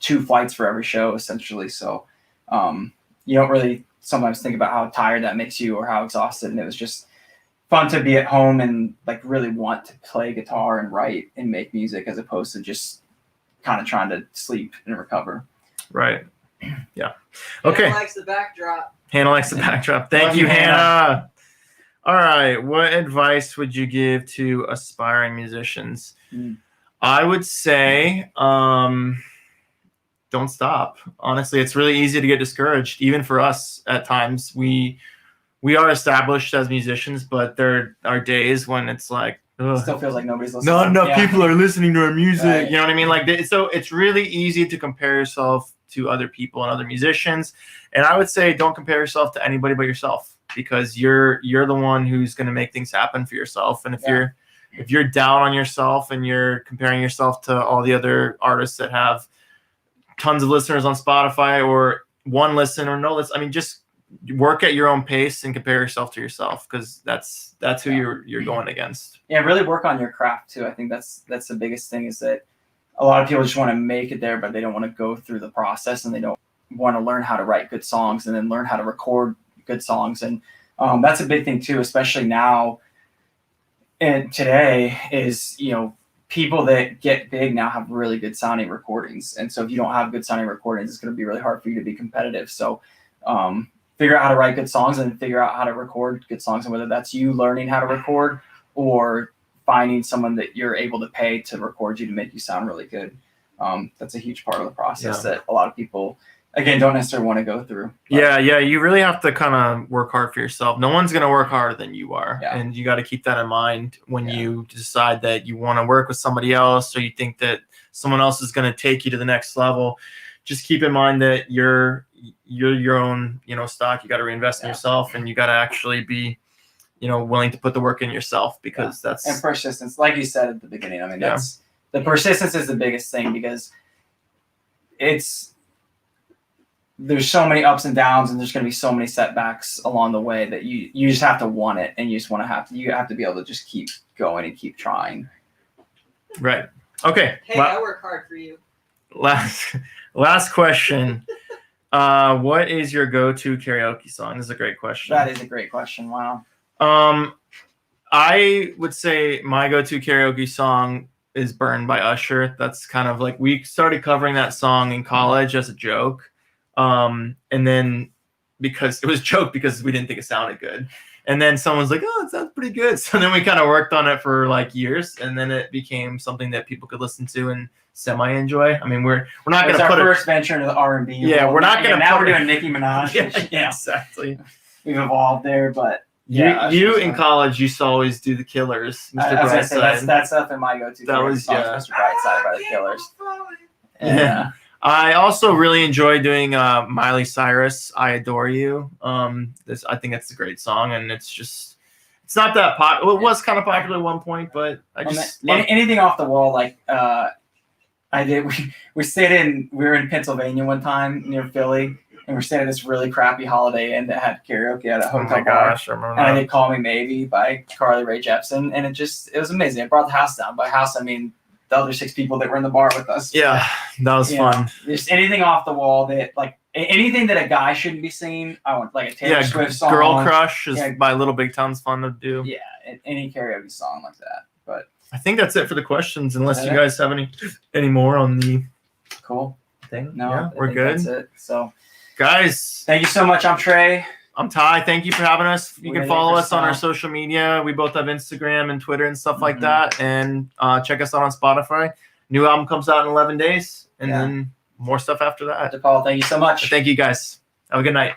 2 flights for every show essentially. So you don't really sometimes think about how tired that makes you or how exhausted. And it was just fun to be at home and like really want to play guitar and write and make music as opposed to just kind of trying to sleep and recover. Right. Yeah. Okay. Hannah likes the backdrop. Hannah likes the backdrop. Thank Love you, you, Hannah. All right. What advice would you give to aspiring musicians? I would say don't stop. Honestly, it's really easy to get discouraged. Even for us at times, we are established as musicians, but there are days when it's like, It still feels like nobody's listening. not enough people are listening to our music. Right. You know what I mean? Like, so it's really easy to compare yourself to other people and other musicians. And I would say don't compare yourself to anybody but yourself, because you're the one who's going to make things happen for yourself. And if you're down on yourself and you're comparing yourself to all the other artists that have tons of listeners on Spotify or one listen or no listen, I mean, just work at your own pace and compare yourself to yourself, because that's who you're going against. Yeah, really work on your craft too. I think that's the biggest thing, is that a lot of people just want to make it there, but they don't want to go through the process, and they don't want to learn how to write good songs and then learn how to record good songs. And that's a big thing too, especially now and today, is, you know, people that get big now have really good sounding recordings. And so if you don't have good sounding recordings, it's going to be really hard for you to be competitive. So figure out how to write good songs and figure out how to record good songs, and whether that's you learning how to record or finding someone that you're able to pay to record you to make you sound really good. That's a huge part of the process that a lot of people, again, don't necessarily want to go through. But Yeah, you really have to kind of work hard for yourself. No one's going to work harder than you are. Yeah. And you got to keep that in mind when you decide that you want to work with somebody else, or you think that someone else is going to take you to the next level. Just keep in mind that you're your own, stock. You got to reinvest in yourself, and you got to actually be, willing to put the work in yourself, because that's, and persistence, like you said at the beginning. I mean, that's the persistence is the biggest thing, because there's so many ups and downs, and there's going to be so many setbacks along the way that you just have to want it, and you have to be able to just keep going and keep trying. Right. Okay. Hey, I work hard for you. Last question. What is your go-to karaoke song? This is a great question. That is a great question. Wow. I would say my go-to karaoke song is Burn by Usher. That's kind of like, we started covering that song in college as a joke. And then because it was a joke because we didn't think it sounded good. And then someone's like, oh, it sounds pretty good. So then we kind of worked on it for like years, and then it became something that people could listen to and semi-enjoy. I mean, we're not going to put our first venture into the R&B. Yeah, we're not going to. Now we're doing Nicki Minaj. Yeah, exactly. We've evolved there, but you in college used to always do the Killers, Mr. Brightside. That's up in my go-to. That was Mr. Brightside by the Killers. Yeah. I also really enjoy doing Miley Cyrus, I Adore You. I think that's a great song, and it's not that popular. Well, it was kind of popular at one point, but I just anything off the wall. Like I did. We were in Pennsylvania one time near Philly, and we're staying at this really crappy Holiday Inn that had karaoke at a hotel bar. Oh my gosh, I remember and that. I did Call Me Maybe by Carly Rae Jepsen, and it was amazing. It brought the house down. By house, I mean the other 6 people that were in the bar with us. Yeah, that was fun. Just anything off the wall that, like, anything that a guy shouldn't be singing. I want, like, a Taylor Swift song. Girl Crush by Little Big Town's fun to do. Yeah, any karaoke song like that. But I think that's it for the questions, unless you guys have any more on the cool thing. No, yeah, we're good. That's it. So, guys, thank you so much. I'm Trey. I'm Ty. Thank you for having us. You can follow us on our social media. We both have Instagram and Twitter and stuff like that. And check us out on Spotify. New album comes out in 11 days. And then more stuff after that. Paul, thank you so much. Thank you, guys. Have a good night.